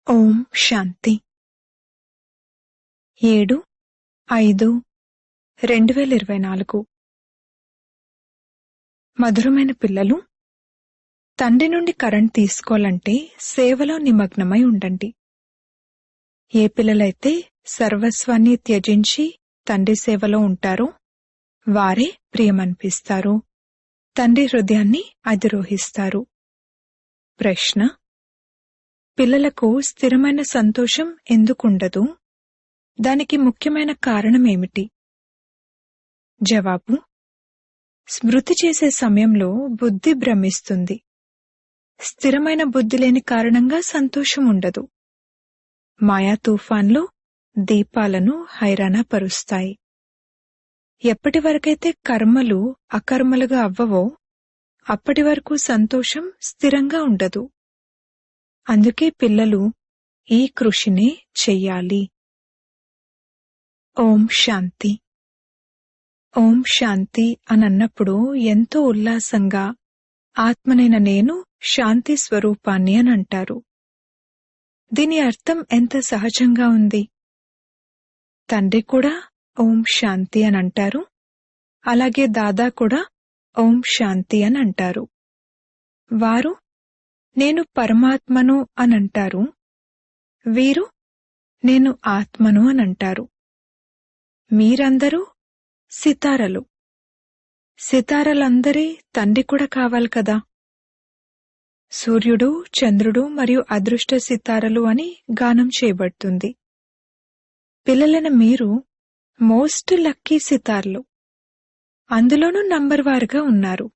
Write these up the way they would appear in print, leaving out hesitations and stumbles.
ఓం శాంతి 7/5/2024 మధురమైన పిల్లలు, తండ్రి నుండి కరెంట్ తీసుకోవాలంటే సేవలో నిమగ్నమై ఉండండి. ఏ పిల్లలైతే సర్వస్వాన్ని త్యజించి తండ్రి సేవలో ఉంటారో వారే ప్రియమనిపిస్తారు, తండ్రి హృదయాన్ని అధిరోహిస్తారు. ప్రశ్న: పిల్లలకు స్థిరమైన సంతోషం ఎందుకుండదు? దానికి ముఖ్యమైన కారణమేమిటి? జవాబు: స్మృతి చేసే సమయంలో బుద్ధి భ్రమిస్తుంది. స్థిరమైన బుద్ధి లేని కారణంగా సంతోషం ఉండదు. మాయా తుఫాన్లు దీపాలను హైరాణపరుస్తాయి. ఎప్పటి వరకైతే కర్మలు అకర్మలుగా అవ్వవో అప్పటి వరకు సంతోషం స్థిరంగా ఉండదు. అందుకే పిల్లలు ఈ కృషినే చెయ్యాలి. ఓం శాంతి. ఓం శాంతి అనన్నప్పుడు ఎంతో ఉల్లాసంగా ఆత్మనైన నేను శాంతి స్వరూపాన్ని అని అంటారు. దీని అర్థం ఎంత సహజంగా ఉంది. తండ్రి కూడా ఓం శాంతి అని అంటారు, అలాగే దాదా కూడా ఓం శాంతి అని అంటారు. వారు నేను పరమాత్మను అనంటారు, వీరు నేను ఆత్మను అనంటారు. మీరందరూ సితారలు. సితారలందరి తండ్రి కూడా కావాలి కదా. సూర్యుడు, చంద్రుడు మరియు అదృష్ట సితారలు అని గానం చేయబడుతుంది. పిల్లలైన మీరు మోస్ట్ లక్కీ సితార్లు, అందులోనూ నంబర్ వారుగా ఉన్నారు.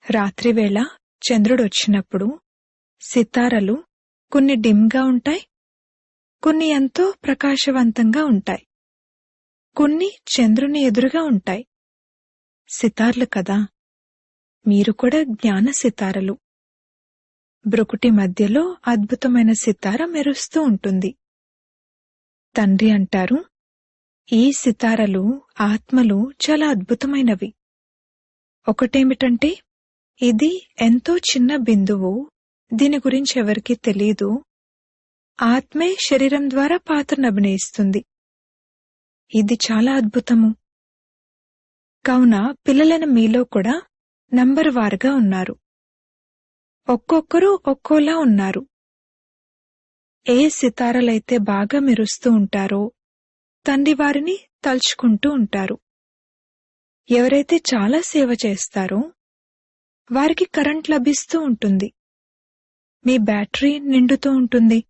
రాత్రివేళ చంద్రుడొచ్చినప్పుడు సితారలు కొన్ని డిమ్గా ఉంటాయి, కొన్ని ఎంతో ప్రకాశవంతంగా ఉంటాయి, కొన్ని చంద్రుని ఎదురుగా ఉంటాయి. సితార్లు కదా. మీరు కూడా జ్ఞాన సితారలు. బ్రుకుటి మధ్యలో అద్భుతమైన సితార మెరుస్తూ ఉంటుంది. తండ్రి అంటారు, ఈ సితారలు ఆత్మలు చాలా అద్భుతమైనవి. ఒకటేమిటంటే, ఇది ఎంతో చిన్న బిందువు, దీని గురించి ఎవరికీ తెలీదు. ఆత్మే శరీరం ద్వారా పాత్రను అభినయిస్తుంది. ఇది చాలా అద్భుతము. కావున పిల్లలైన మీలో కూడా నంబర్ వారుగా ఉన్నారు. ఒక్కొక్కరు ఒక్కోలా ఉన్నారు. ఏ సితారలైతే బాగా మెరుస్తూ ఉంటారో తండ్రి వారిని తలుచుకుంటూ ఉంటారు. ఎవరైతే చాలా సేవ చేస్తారో వారికి కరెంట్ లభిస్తూ ఉంటుంది. మీ బ్యాటరీ నిండుతూ ఉంటుంది.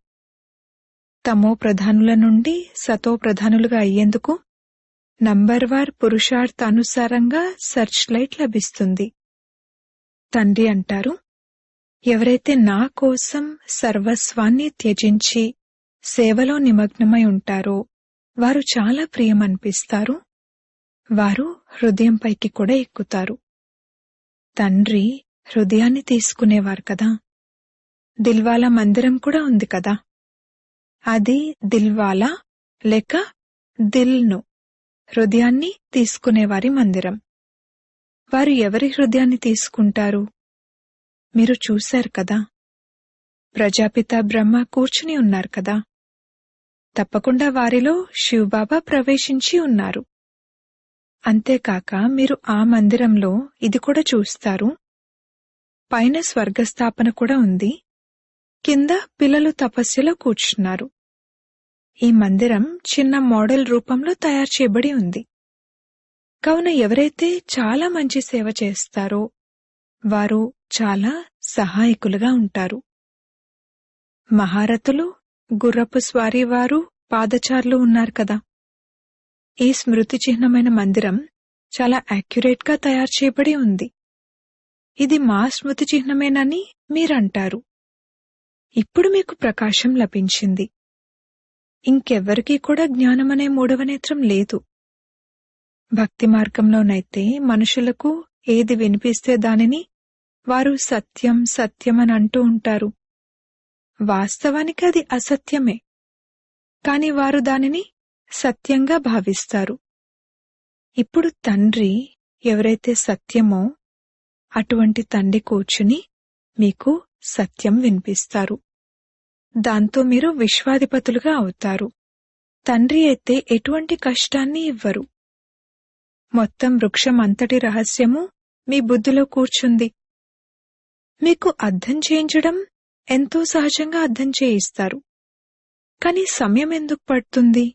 తమో ప్రధానుల నుండి సతో ప్రధానులుగా అయ్యేందుకు నంబర్వార్ పురుషార్థానుసారంగా సర్చ్ లైట్ లభిస్తుంది. తండ్రి అంటారు, ఎవరైతే నా కోసం సర్వస్వాన్ని త్యజించి సేవలో నిమగ్నమై ఉంటారో వారు చాలా ప్రియమనిపిస్తారు, వారు హృదయంపైకి కూడా ఎక్కుతారు. తండ్రి హృదయాన్ని తీసుకునేవారు కదా. దిల్వాలా మందిరం కూడా ఉంది కదా. అది దిల్వాలా లేక దిల్ను, హృదయాన్ని తీసుకునేవారి మందిరం. వారు ఎవరి హృదయాన్ని తీసుకుంటారు? మీరు చూశారు కదా. ప్రజాపిత బ్రహ్మ కూర్చుని ఉన్నారు కదా. తప్పకుండా వారిలో శివబాబా ప్రవేశించి ఉన్నారు. అంతేకాక మీరు ఆ మందిరంలో ఇది కూడా చూస్తారు, పైన స్వర్గస్థాపన కూడా ఉంది, కింద పిల్లలు తపస్సులో కూర్చున్నారు. ఈ మందిరం చిన్న మోడల్ రూపంలో తయారు చేయబడి ఉంది. కావున ఎవరైతే చాలా మంచి సేవ చేస్తారో వారు చాలా సహాయకులుగా ఉంటారు. మహారథులు, గుర్రపు స్వారీ వారు, పాదచారులు ఉన్నారు కదా. ఈ స్మృతి చిహ్నమైన మందిరం చాలా యాక్యురేట్గా తయారు చేయబడి ఉంది. ఇది మా స్మృతి చిహ్నమేనని మీరంటారు. ఇప్పుడు మీకు ప్రకాశం లభించింది. ఇంకెవ్వరికీ కూడా జ్ఞానమనే మూడవ నేత్రం లేదు. భక్తి మార్గంలోనైతే మనుషులకు ఏది వినిపిస్తే దానిని వారు సత్యం సత్యం అని అంటూ ఉంటారు. వాస్తవానికి అది అసత్యమే, కాని వారు దానిని సత్యంగా భావిస్తారు. ఇప్పుడు తండ్రి ఎవరైతే సత్యమో అటువంటి తండ్రి కూర్చుని మీకు సత్యం వినిపిస్తారు. దాంతో మీరు విశ్వాధిపతులుగా అవుతారు. తండ్రి అయితే ఎటువంటి కష్టాన్ని ఇవ్వరు. మొత్తం వృక్షం అంతటి రహస్యము మీ బుద్ధిలో కూర్చుంది. మీకు అర్థం చేయించడం ఎంతో సహజంగా అర్థం చేయిస్తారు. కాని సమయం ఎందుకు పడుతుంది?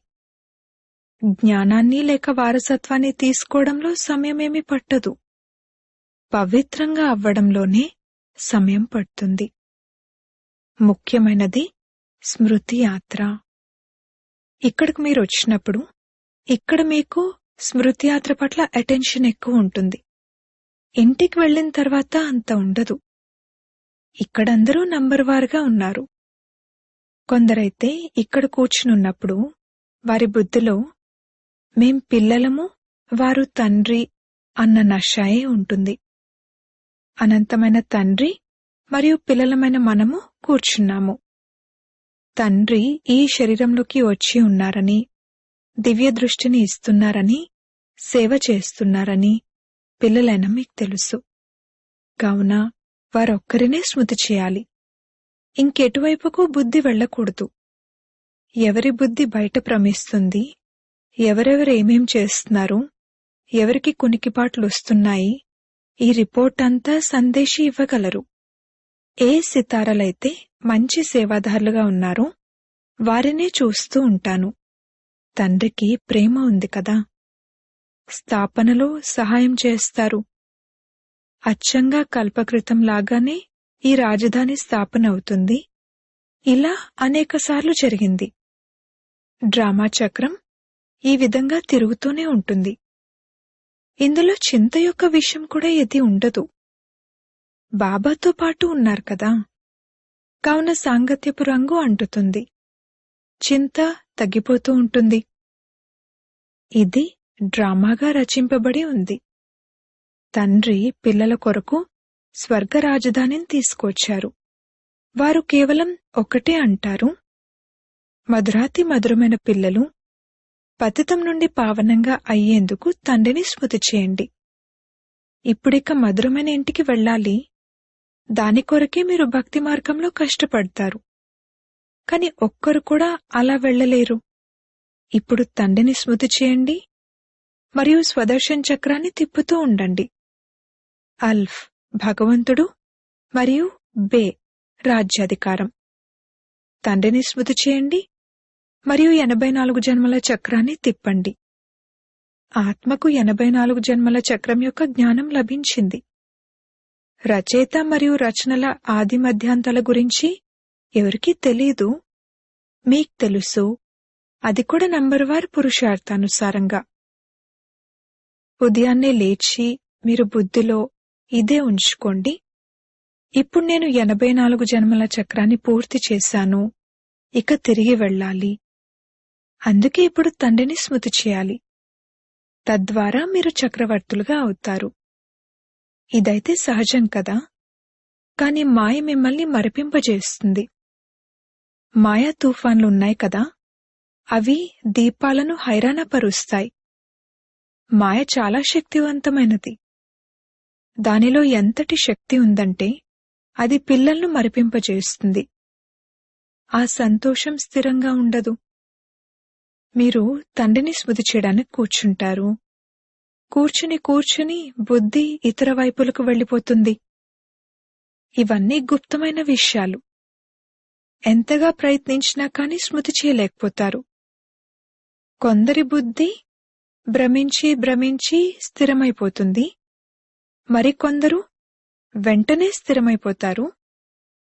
జ్ఞానాన్ని లేక వారసత్వాన్ని తీసుకోవడంలో సమయమేమీ పట్టదు. పవిత్రంగా అవ్వడంలోనే సమయం పడుతుంది. ముఖ్యమైనది స్మృతి యాత్ర. ఇక్కడికి మీరు వచ్చినప్పుడు ఇక్కడ మీకు స్మృతి యాత్ర పట్ల అటెన్షన్ ఎక్కువ ఉంటుంది. ఇంటికి వెళ్ళిన తర్వాత అంత ఉండదు. ఇక్కడందరూ నంబర్ వారుగా ఉన్నారు. కొందరైతే ఇక్కడ కూర్చునున్నప్పుడు వారి బుద్ధిలో మేం పిల్లలము, వారు తండ్రి అన్న నషాయే ఉంటుంది. అనంతమైన తండ్రి మరియు పిల్లలమైన మనము కూర్చున్నాము. తండ్రి ఈ శరీరంలోకి వచ్చి ఉన్నారని, దివ్య దృష్టిని ఇస్తున్నారని, సేవ చేస్తున్నారని పిల్లలైన మీకు తెలుసు. కావున వారొక్కరినే స్మృతి చేయాలి. ఇంకెటువైపుకు బుద్ధి వెళ్లకూడదు. ఎవరి బుద్ధి బయట భ్రమిస్తుంది, ఎవరెవరేమేం చేస్తున్నారు, ఎవరికి కునికిపాట్లొస్తున్నాయి, ఈ రిపోర్ట్ అంతా సందేశి ఇవ్వగలరు. ఏ సితారలైతే మంచి సేవాదారులుగా ఉన్నారో వారినే చూస్తూ ఉంటాను. తండ్రికి ప్రేమ ఉంది కదా. స్థాపనలో సహాయం చేస్తారు. అచ్చంగా కల్పకృతం లాగానే ఈ రాజధాని స్థాపన అవుతుంది. ఇలా అనేకసార్లు జరిగింది. డ్రామా చక్రం ఈ విధంగా తిరుగుతూనే ఉంటుంది. ఇందులో చింత యొక్క విషయం కూడా ఏది ఉండదు. బాబాతో పాటు ఉన్నారు కదా. కావున సాంగత్యపు రంగు అంటుతుంది. చింత తగ్గిపోతూ ఉంటుంది. ఇది డ్రామాగా రచింపబడి ఉంది. తండ్రి పిల్లల కొరకు స్వర్గ రాజధానిని తీసుకొచ్చారు. వారు కేవలం ఒకటే అంటారు, మధురాతి మధురమైన పిల్లలు, పతితం నుండి పావనంగా అయ్యేందుకు తండ్రిని స్మృతి చేయండి. ఇప్పుడిక మధురమైన ఇంటికి వెళ్ళాలి. దాని కొరకే మీరు భక్తి మార్గంలో కష్టపడతారు. కాని ఒక్కరు కూడా అలా వెళ్ళలేరు. ఇప్పుడు తండ్రిని స్మృతి చేయండి మరియు స్వదర్శన్ చక్రాన్ని తిప్పుతూ ఉండండి. అల్ఫ్ భగవంతుడు మరియు బే రాజ్యాధికారం. తండ్రిని స్మృతి చేయండి మరియు 84 జన్మల చక్రాన్ని తిప్పండి. ఆత్మకు 84 జన్మల చక్రం యొక్క జ్ఞానం లభించింది. రచయిత మరియు రచనల ఆది మధ్యాంతాల గురించి ఎవరికీ తెలీదు. మీకు తెలుసు. అది కూడా నంబర్వార్ పురుషార్థానుసారంగా. ఉదయాన్నే లేచి మీరు బుద్ధిలో ఇదే ఉంచుకోండి, ఇప్పుడు నేను 84 జన్మల చక్రాన్ని పూర్తి చేశాను, ఇక తిరిగి వెళ్ళాలి. అందుకే ఇప్పుడు తండ్రిని స్మృతి చేయాలి. తద్వారా మీరు చక్రవర్తులుగా అవుతారు. ఇదైతే సహజం కదా. కాని మాయ మిమ్మల్ని మరిపింపజేస్తుంది. మాయా తుఫాన్లున్నాయి కదా, అవి దీపాలను హైరాణపరుస్తాయి. మాయ చాలా శక్తివంతమైనది. దానిలో ఎంతటి శక్తి ఉందంటే అది పిల్లలను మరిపింపజేస్తుంది. ఆ సంతోషం స్థిరంగా ఉండదు. మీరు తండ్రిని స్మృతి చేయడానికి కూర్చుంటారు. కూర్చుని బుద్ధి ఇతర వైపులకు వెళ్ళిపోతుంది. ఇవన్నీ గుప్తమైన విషయాలు. ఎంతగా ప్రయత్నించినా కాని స్మృతి చేయలేకపోతారు. కొందరి బుద్ధి భ్రమించి స్థిరమైపోతుంది. మరికొందరు వెంటనే స్థిరమైపోతారు.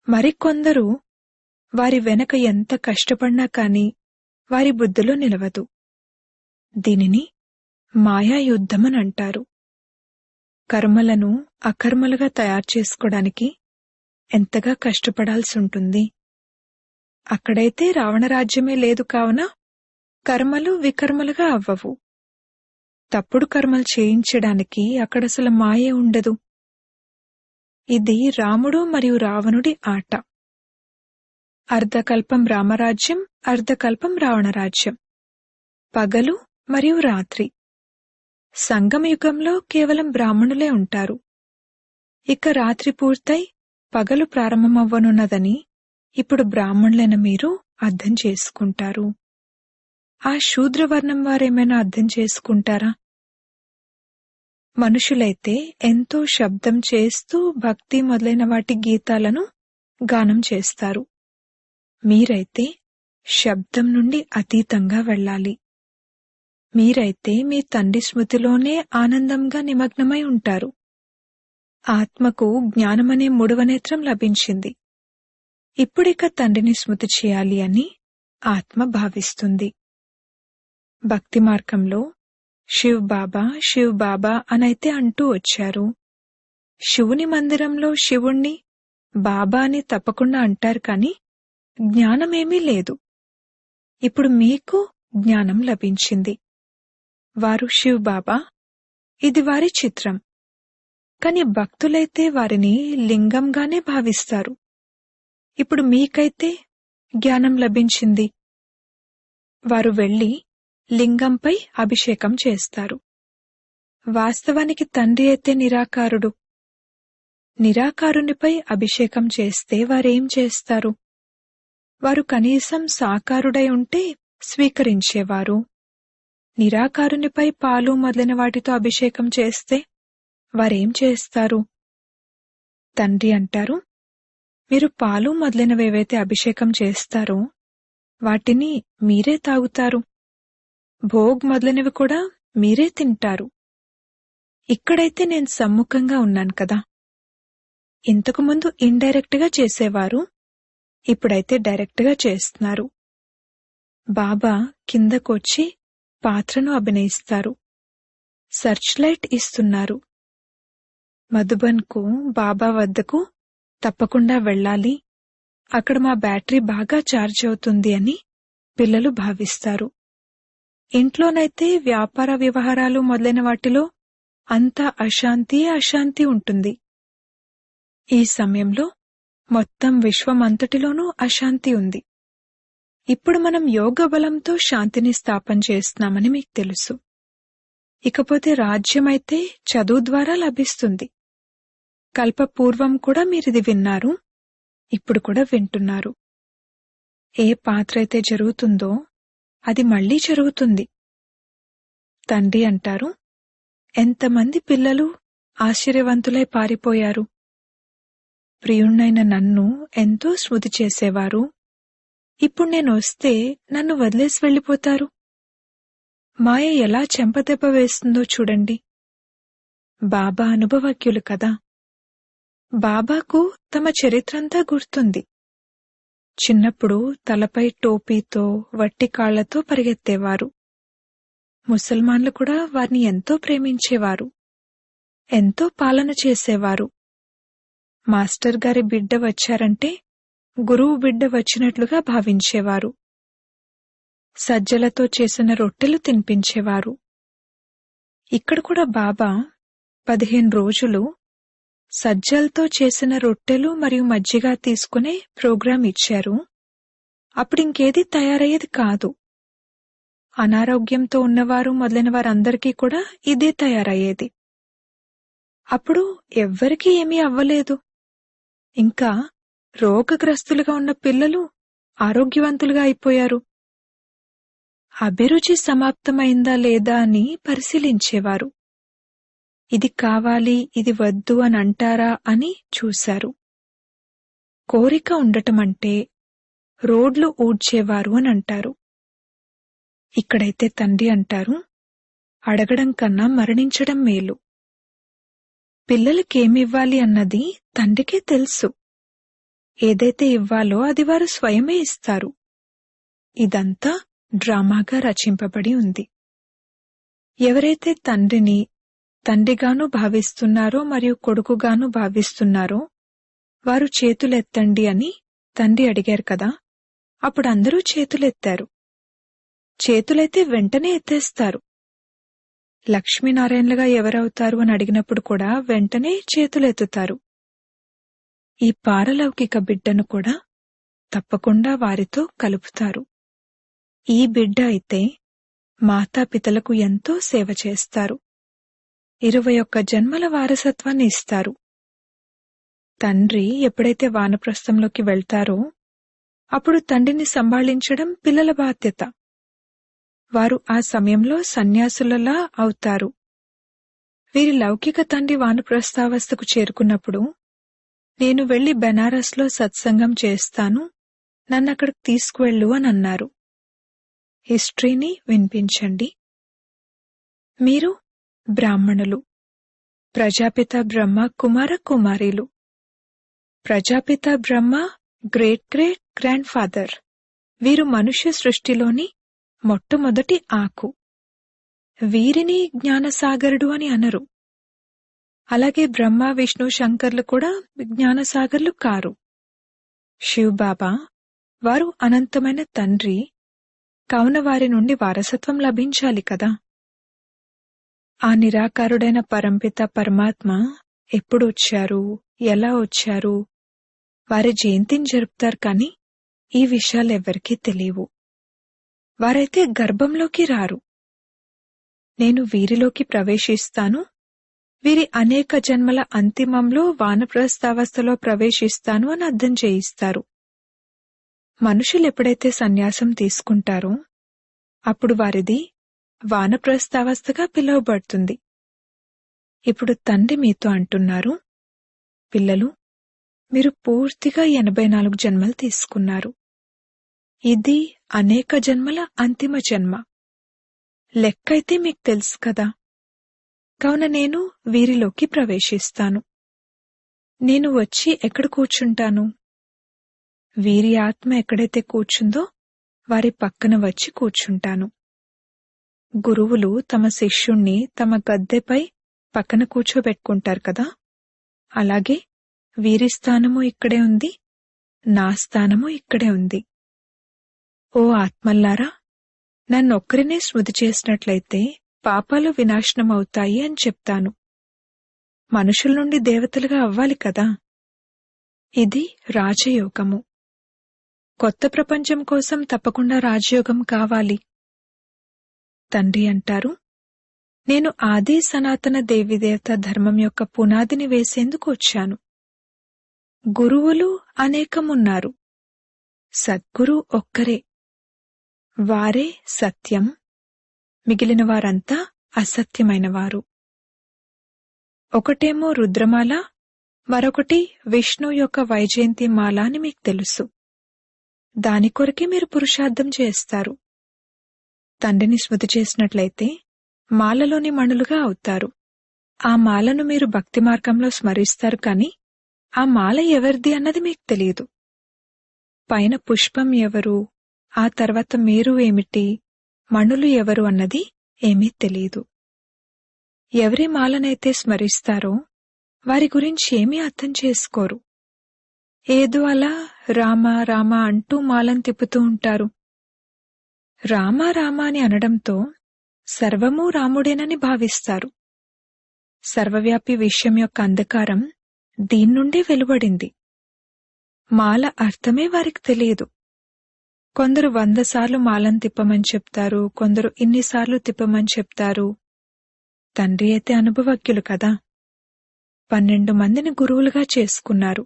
మరికొందరు వారి వెనక ఎంత కష్టపడినా కాని వారి బుద్ధిలో నిలవదు. దీనిని మాయాయుద్ధమనంటారు. కర్మలను అకర్మలుగా తయారు చేసుకోవడానికి ఎంతగా కష్టపడాల్సుంటుంది. అక్కడైతే రావణరాజ్యమే లేదు. కావున కర్మలు వికర్మలుగా అవ్వవు. తప్పుడు కర్మలు చేయించడానికి అక్కడసలు మాయే ఉండదు. ఇది రాముడు మరియు రావణుడి ఆట. అర్ధకల్పం రామరాజ్యం, అర్ధకల్పం రావణరాజ్యం. పగలు మరియు రాత్రి. సంగమయుగంలో కేవలం బ్రాహ్మణులే ఉంటారు. ఇక రాత్రి పూర్తయి పగలు ప్రారంభమవ్వనున్నదని ఇప్పుడు బ్రాహ్మణులైన మీరు అర్థం చేసుకుంటారు. ఆ శూద్రవర్ణం వారేమైనా అర్థం చేసుకుంటారా? మనుషులైతే ఎంతో శబ్దం చేస్తూ భక్తి మొదలైన వాటి గీతాలను గానం చేస్తారు. మీరైతే శబ్దం నుండి అతీతంగా వెళ్ళాలి. మీరైతే మీ తండ్రి స్మృతిలోనే ఆనందంగా నిమగ్నమై ఉంటారు. ఆత్మకు జ్ఞానమనే మూడవనేత్రం లభించింది. ఇప్పుడిక తండ్రిని స్మృతి చేయాలి అని ఆత్మ భావిస్తుంది. భక్తి మార్గంలో శివ్ బాబా అనైతే అంటూ వచ్చారు. శివుని మందిరంలో శివుణ్ణి బాబా అని తప్పకుండా అంటారు, కాని జ్ఞానమేమీ లేదు. ఇప్పుడు మీకు జ్ఞానం లభించింది. వారు శివ్ బాబా, ఇది వారి చిత్రం. కాని భక్తులైతే వారిని లింగంగానే భావిస్తారు. ఇప్పుడు మీకైతే జ్ఞానం లభించింది. వారు వెళ్లి లింగంపై అభిషేకం చేస్తారు. వాస్తవానికి తండ్రి అయితే నిరాకారుడు. నిరాకారునిపై అభిషేకం చేస్తే వారేం చేస్తారు? వారు కనీసం సాకారుడై ఉంటే స్వీకరించేవారు. నిరాకారునిపై పాలు మొదలైన వాటితో అభిషేకం చేస్తే వారేం చేస్తారు? తండ్రి అంటారు, మీరు పాలు మొదలైనవేవైతే అభిషేకం చేస్తారో వాటిని మీరే తాగుతారు. భోగ్ మొదలైనవి కూడా మీరే తింటారు. ఇక్కడైతే నేను సమ్ముఖంగా ఉన్నాను కదా. ఇంతకుముందు ఇండైరెక్ట్ గా చేసేవారు, ఇప్పుడైతే డైరెక్ట్ గా చేస్తున్నారు. బాబా కిందకొచ్చి పాత్రను అభినయిస్తారు. సర్చ్ లైట్ ఇస్తున్నారు. మధుబన్కు బాబా వద్దకు తప్పకుండా వెళ్ళాలి, అక్కడ మా బ్యాటరీ బాగా ఛార్జ్ అవుతుంది అని పిల్లలు భావిస్తారు. ఇంట్లోనైతే వ్యాపార వ్యవహారాలు మొదలైన వాటిలో అంతా అశాంతి ఉంటుంది. ఈ సమయంలో మొత్తం విశ్వమంతటిలోనూ అశాంతి ఉంది. ఇప్పుడు మనం యోగ బలంతో శాంతిని స్థాపన చేస్తున్నామని మీకు తెలుసు. ఇకపోతే రాజ్యమైతే చదువు ద్వారా లభిస్తుంది. కల్పపూర్వం కూడా మీరిది విన్నారు, ఇప్పుడు కూడా వింటున్నారు. ఏ పాత్ర అయితే జరుగుతుందో అది మళ్లీ జరుగుతుంది. తండ్రి అంటారు, ఎంతమంది పిల్లలు ఆశ్చర్యవంతులై పారిపోయారు. ప్రియుణ్ణైన నన్ను ఎంతో స్మృతి చేసేవారు. ఇప్పుడు నేను వస్తే నన్ను వదిలేసి వెళ్ళిపోతారు. మాయ ఎలా చెంపదెబ్బ వేస్తుందో చూడండి. బాబా అనుభవజ్ఞులు కదా. బాబాకు తమ చరిత్రంతా గుర్తుంది. చిన్నప్పుడు తలపై టోపీతో వట్టి కాళ్లతో పరిగెత్తేవారు. ముసల్మాన్లు కూడా వారిని ఎంతో ప్రేమించేవారు, ఎంతో పాలన చేసేవారు. మాస్టర్ గారి బిడ్డ వచ్చారంటే గురువు బిడ్డ వచ్చినట్లుగా భావించేవారు. సజ్జలతో చేసిన రొట్టెలు తినిపించేవారు. ఇక్కడ కూడా బాబా 15 రోజులు సజ్జలతో చేసిన రొట్టెలు మరియు మజ్జిగ తీసుకునే ప్రోగ్రాం ఇచ్చారు. అప్పుడింకేది తయారయ్యేది కాదు. అనారోగ్యంతో ఉన్నవారు మొదలైన వారందరికీ కూడా ఇదే తయారయ్యేది. అప్పుడు ఎవ్వరికీ ఏమీ అవ్వలేదు. ఇంకా రోగగ్రస్తులుగా ఉన్న పిల్లలు ఆరోగ్యవంతులుగా అయిపోయారు. అభిరుచి సమాప్తమైందా లేదా అని పరిశీలించేవారు. ఇది కావాలి, ఇది వద్దు అని అంటారా అని చూశారు. కోరిక ఉండటమంటే రోడ్లు ఊడ్చేవారు అని అంటారు. ఇక్కడైతే తండ్రి అంటారు, అడగడం కన్నా మరణించడం మేలు. పిల్లలకేమివ్వాలి అన్నది తండ్రికే తెలుసు. ఏదైతే ఇవ్వాలో అది వారు స్వయమే ఇస్తారు. ఇదంతా డ్రామాగా రచింపబడి ఉంది. ఎవరైతే తండ్రిని తండ్రిగాను భావిస్తున్నారో మరియు కొడుకుగాను భావిస్తున్నారో వారు చేతులెత్తండి అని తండ్రి అడిగారు కదా. అప్పుడు అందరూ చేతులెత్తారు. చేతులైతే వెంటనే ఎత్తేస్తారు. లక్ష్మీనారాయణలుగా ఎవరవుతారు అని అడిగినప్పుడు కూడా వెంటనే చేతులెత్తుతారు. ఈ పారలౌకిక బిడ్డను కూడా తప్పకుండా వారితో కలుపుతారు. ఈ బిడ్డ అయితే మాతాపితలకు ఎంతో సేవ చేస్తారు. 21 జన్మల వారసత్వాన్ని ఇస్తారు. తండ్రి ఎప్పుడైతే వానప్రస్థంలోకి వెళ్తారో అప్పుడు తండ్రిని సంభాళించడం పిల్లల బాధ్యత. వారు ఆ సమయంలో సన్యాసులలా అవుతారు. వీరి లౌకిక తండ్రి వానప్రస్థావస్థకు చేరుకున్నప్పుడు, నేను వెళ్లి బెనారస్లో సత్సంగం చేస్తాను, నన్నక్కడికి తీసుకువెళ్ళు అని అన్నారు. హిస్టరీని వినిపించండి. మీరు బ్రాహ్మణులు. ప్రజాపిత బ్రహ్మ కుమార కుమారీలు. ప్రజాపిత బ్రహ్మ గ్రేట్ గ్రేట్ గ్రాండ్ ఫాదర్. వీరు మనుష్య సృష్టిలోని మొట్టమొదటి ఆకు. వీరిని జ్ఞానసాగరుడు అని అనరు. అలాగే బ్రహ్మ విష్ణు శంకర్లు కూడా జ్ఞానసాగర్లు కారు. శివబాబా వారు అనంతమైన తండ్రి, కావున వారి నుండి వారసత్వం లభించాలి కదా. ఆ నిరాకారుడైన పరంపిత పరమాత్మ ఎప్పుడు వచ్చారు, ఎలా వచ్చారు, వారి జయంతిని జరుపుతారు, కానీ ఈ విషయాలెవ్వరికీ తెలియవు. వారైతే గర్భంలోకి రారు. నేను వీరిలోకి ప్రవేశిస్తాను, వీరి అనేక జన్మల అంతిమంలో వానప్రస్థావస్థలో ప్రవేశిస్తాను అని అర్థం చేయిస్తారు. మనుషులు ఎప్పుడైతే సన్యాసం తీసుకుంటారో అప్పుడు వారిది వానప్రస్థావస్థగా పిలువబడుతుంది. ఇప్పుడు తండ్రి మీతో అంటున్నారు, పిల్లలు, మీరు పూర్తిగా 84 జన్మలు తీసుకున్నారు. ఇది అనేక జన్మల అంతిమ జన్మ. లెక్కైతే మీకు తెలుసు కదా. కావున నేను వీరిలోకి ప్రవేశిస్తాను. నేను వచ్చి ఎక్కడ కూర్చుంటాను? వీరి ఆత్మ ఎక్కడైతే కూర్చుందో వారి పక్కన వచ్చి కూర్చుంటాను. గురువులు తమ శిష్యుణ్ణి తమ గద్దెపై పక్కన కూర్చోబెట్టుకుంటారు కదా. అలాగే వీరి స్థానము ఇక్కడే ఉంది, నా స్థానము ఇక్కడే ఉంది. ఓ ఆత్మల్లారా, నన్నొక్కరినే స్మృతి చేసినట్లయితే పాపాలు వినాశనమవుతాయి అని చెప్తాను. మనుషుల నుండి దేవతలుగా అవ్వాలి కదా. ఇది రాజయోగము. కొత్త ప్రపంచం కోసం తప్పకుండా రాజయోగం కావాలి. తండ్రి అంటారు, నేను ఆది సనాతన దేవీదేవత ధర్మం యొక్క పునాదిని వేసేందుకు వచ్చాను. గురువులు అనేకమున్నారు, సద్గురు ఒక్కరే. వారే సత్యం, మిగిలిన వారంతా అసత్యమైనవారు. ఒకటేమో రుద్రమాల, మరొకటి విష్ణు యొక్క వైజయంతి మాల అని మీకు తెలుసు. దాని కొరకే మీరు పురుషార్థం చేస్తారు. తండ్రిని స్మృతి చేసినట్లయితే మాలలోని మణులుగా అవుతారు. ఆ మాలను మీరు భక్తి మార్గంలో స్మరిస్తారు, కాని ఆ మాల ఎవరిది అన్నది మీకు తెలియదు. పైన పుష్పం ఎవరు, ఆ తర్వాత మీరు ఏమిటి, మణులు ఎవరు అన్నది ఏమీ తెలియదు. ఎవరి మాలనైతే స్మరిస్తారో వారి గురించి ఏమీ అర్థం చేసుకోరు. ఏదో అలా రామ రామ అంటూ మాలను తిప్పుతూ ఉంటారు. రామ రామ అని అనడంతో సర్వమూ రాముడేనని భావిస్తారు. సర్వవ్యాపి విషయం యొక్క అంధకారం దీన్నుండే వెలువడింది. మాల అర్థమే వారికి తెలియదు. కొందరు 100 సార్లు మాలను తిప్పమని చెప్తారు, కొందరు ఇన్నిసార్లు తిప్పమని చెప్తారు. తండ్రి అయితే అనుభవజ్ఞులు కదా. 12 మందిని గురువులుగా చేసుకున్నారు.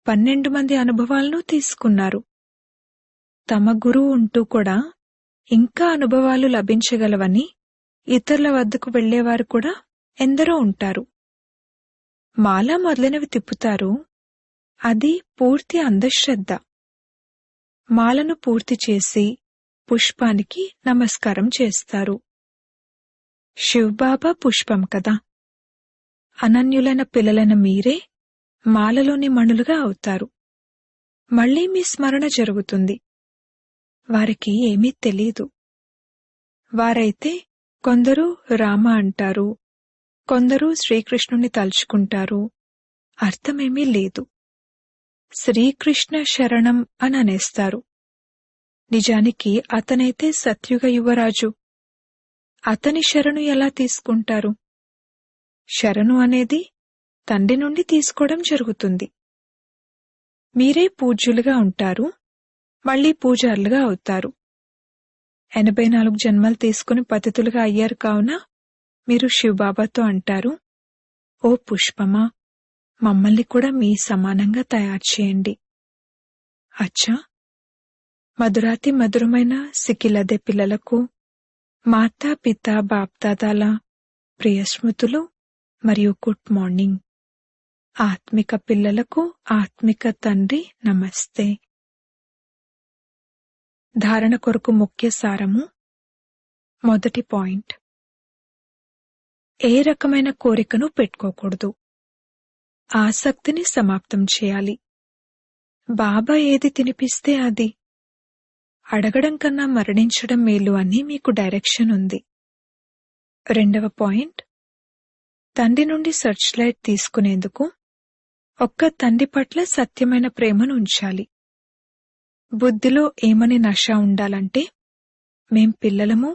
12 మంది అనుభవాలను తీసుకున్నారు. తమ గురువు ఉంటూ కూడా ఇంకా అనుభవాలు లభించగలవని ఇతరుల వద్దకు వెళ్లేవారు కూడా ఎందరో ఉంటారు. మాల మొదలైనవి తిప్పుతారు. అది పూర్తి అంధశ్రద్ధ. మాలను పూర్తి చేసి పుష్పానికి నమస్కారం చేస్తారు. శివబాబా పుష్పం కదా. అనన్యులైన పిల్లలైన మీరే మాలలోని మణులుగా అవుతారు. మళ్లీ మీ స్మరణ జరుగుతుంది. వారికి ఏమీ తెలీదు. వారైతే కొందరు రామ అంటారు, కొందరు శ్రీకృష్ణుని తలుచుకుంటారు. అర్థమేమీ లేదు. శ్రీకృష్ణ శరణం అని అనేస్తారు. నిజానికి అతనైతే సత్యుగ యువరాజు. అతని శరణు ఎలా తీసుకుంటారు? శరణు అనేది తండ్రి నుండి తీసుకోవడం జరుగుతుంది. మీరే పూజ్యులుగా ఉంటారు, మళ్లీ పూజారులుగా అవుతారు. 84 జన్మలు తీసుకుని పతితులుగా అయ్యారు కావున మీరు శివబాబాతో అంటారు, ఓ పుష్పమా, మమ్మల్ని కూడా మీ సమానంగా తయారు చేయండి. అచ్చా, మధురాతి మధురమైన సికిలదే పిల్లలకు మాతా పిత బాప్దాదాల ప్రియ స్మృతులు మరియు గుడ్ మార్నింగ్. ఆత్మిక పిల్లలకు ఆత్మిక తండ్రి నమస్తే. ధారణ కొరకు ముఖ్య సారము. మొదటి పాయింట్, ఏ రకమైన కోరికను పెట్టుకోకూడదు. ఆసక్తిని సమాప్తం చేయాలి. బాబా ఏది తినిపిస్తే అది. అడగడం కన్నా మరణించడం మేలు అని మీకు డైరెక్షన్ ఉంది. రెండవ పాయింట్, తండ్రి నుండి సర్చ్ లైట్ తీసుకునేందుకు ఒక్క తండ్రి పట్ల సత్యమైన ప్రేమను ఉంచాలి. బుద్ధిలో ఏమని నష ఉండాలంటే, మేం పిల్లలము,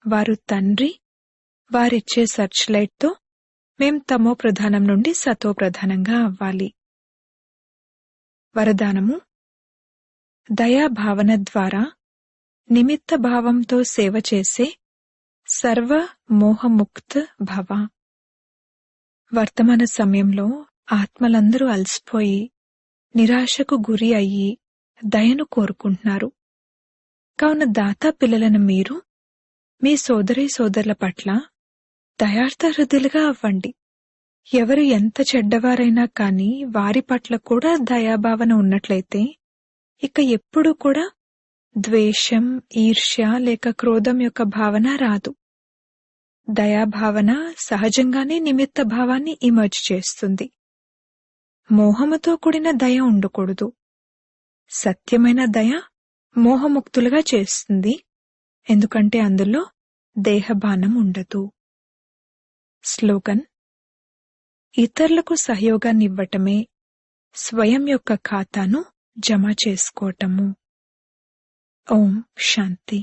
వారు తండ్రి, వారిచ్చే సర్చ్ లైట్తో మేం తమో ప్రధానం నుండి సతో ప్రధానంగా అవ్వాలి. వరదానము, దయాభావన ద్వారా నిమిత్త భావంతో సేవ చేసే సర్వ మోహముక్త్ భవ. వర్తమాన సమయంలో ఆత్మలందరూ అలసిపోయి నిరాశకు గురి అయ్యి దయను కోరుకుంటున్నారు. కావున దాతా పిల్లలను మీరు మీ సోదరీ సోదరుల పట్ల దయార్థ హృదయులుగా అవ్వండి. ఎవరు ఎంత చెడ్డవారైనా కాని వారి పట్ల కూడా దయాభావన ఉన్నట్లయితే ఇక ఎప్పుడూ కూడా ద్వేషం, ఈర్ష్య లేక క్రోధం యొక్క భావన రాదు. దయాభావన సహజంగానే నిమిత్త భావాన్ని ఇమర్జ్ చేస్తుంది. మోహముతో కూడిన దయ ఉండకూడదు. సత్యమైన దయ మోహముక్తులుగా చేస్తుంది, ఎందుకంటే అందులో దేహభానం ఉండదు. స్లోగన్, ఇతరులకు సహయోగాన్నివ్వటమే స్వయం యొక్క ఖాతాను జమ చేసుకోవటము. ఓం శాంతి.